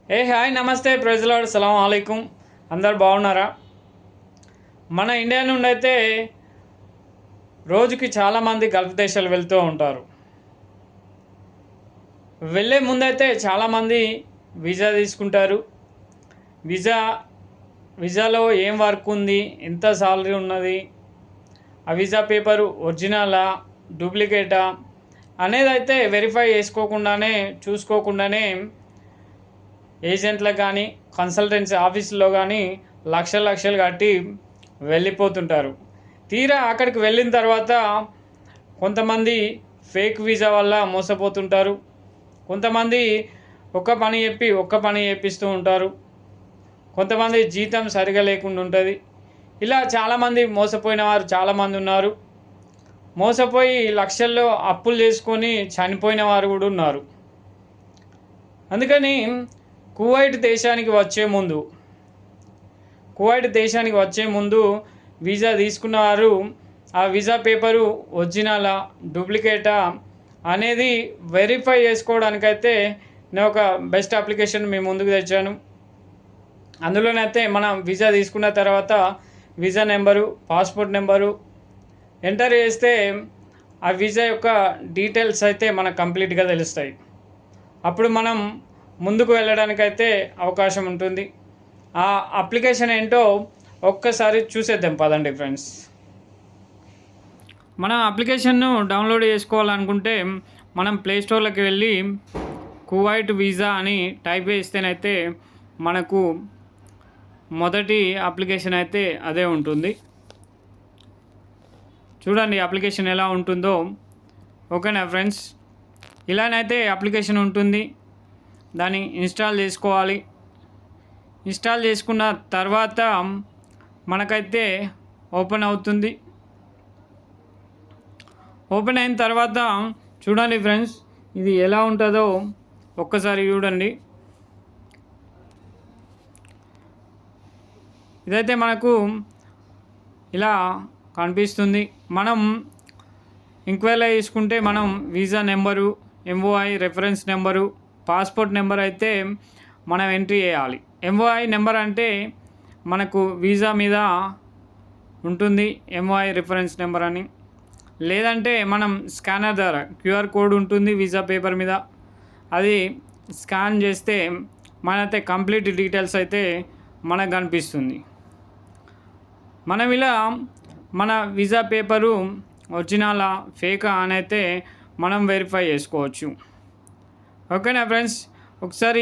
Hi నమస్తే ప్రజలాడు సలాం అలైకుం. అందరు బాగున్నారా? మన ఇండియా నుండి అయితే రోజుకి చాలామంది గల్ఫ్ దేశాలు వెళ్తూ ఉంటారు. వెళ్ళే ముందైతే చాలామంది వీసా తీసుకుంటారు. వీసాలో ఏం వర్క్ ఉంది, ఎంత సాలరీ ఉన్నది, ఆ వీసా పేపరు ఒరిజినలా డూప్లికేటా అనేది అయితే వెరిఫై చూసుకోకుండానే ఏజెంట్లకు కానీ కన్సల్టెన్సీ ఆఫీసులో కానీ లక్షలు కట్టి వెళ్ళిపోతుంటారు. తీరా అక్కడికి వెళ్ళిన తర్వాత కొంతమంది ఫేక్ వీసా వల్ల మోసపోతుంటారు. కొంతమంది ఒక్క పని చేపిస్తూ ఉంటారు. కొంతమంది జీతం సరిగా లేకుండా ఉంటుంది. ఇలా చాలామంది మోసపోయిన వారు చాలామంది ఉన్నారు. మోసపోయి లక్షల్లో అప్పులు చేసుకొని చనిపోయిన వారు కూడా ఉన్నారు. అందుకని కువైట్ దేశానికి వచ్చే ముందు వీసా తీసుకున్నవారు ఆ వీసా పేపరు ఒరిజినలా డూప్లికేటా అనేది వెరిఫై చేసుకోవడానికైతే నేను ఒక బెస్ట్ అప్లికేషన్ మీ ముందుకు తెచ్చాను. అందులోనైతే మనం వీసా తీసుకున్న తర్వాత visa number, passport number enter చేస్తే ఆ వీసా యొక్క డీటెయిల్స్ అయితే మనకు కంప్లీట్గా తెలుస్తాయి. అప్పుడు మనం ముందుకు వెళ్ళడానికైతే అవకాశం ఉంటుంది. ఆ అప్లికేషన్ ఏంటో ఒక్కసారి చూసేద్దాం పదండి ఫ్రెండ్స్. మనం అప్లికేషన్ను డౌన్లోడ్ చేసుకోవాలనుకుంటే మనం ప్లేస్టోర్లోకి వెళ్ళి కువైట్ వీసా అని టైప్ చేస్తేనైతే మనకు మొదటి అప్లికేషన్ అయితే అదే ఉంటుంది. చూడండి అప్లికేషన్ ఎలా ఉంటుందో. ఓకేనా ఫ్రెండ్స్, ఇలానైతే అప్లికేషన్ ఉంటుంది. దాన్ని ఇన్స్టాల్ చేసుకోవాలి. ఇన్స్టాల్ చేసుకున్న తర్వాత మనకైతే ఓపెన్ అవుతుంది. ఓపెన్ అయిన తర్వాత చూడండి ఫ్రెండ్స్, ఇది ఎలా ఉంటుందో ఒక్కసారి చూడండి. ఇదైతే మనకు ఇలా కనిపిస్తుంది. మనం ఎంక్వైరీ తీసుకుంటే మనం visa number, M O I reference number, passport number అయితే మనం ఎంట్రీ చేయాలి. ఎంఓఐ నెంబర్ అంటే మనకు వీసా మీద ఉంటుంది ఎంఓఐ రిఫరెన్స్ నెంబర్ అని. లేదంటే మనం స్కానర్ ద్వారా క్యూఆర్ కోడ్ ఉంటుంది వీసా పేపర్ మీద, అది స్కాన్ చేస్తే మనైతే కంప్లీట్ డీటెయిల్స్ అయితే మనకు కనిపిస్తుంది. మనం ఇలా మన వీసా పేపరు ఒరిజినలా ఫేకా అని అయితే మనం వెరిఫై చేసుకోవచ్చు. ఓకేనా ఫ్రెండ్స్, ఒకసారి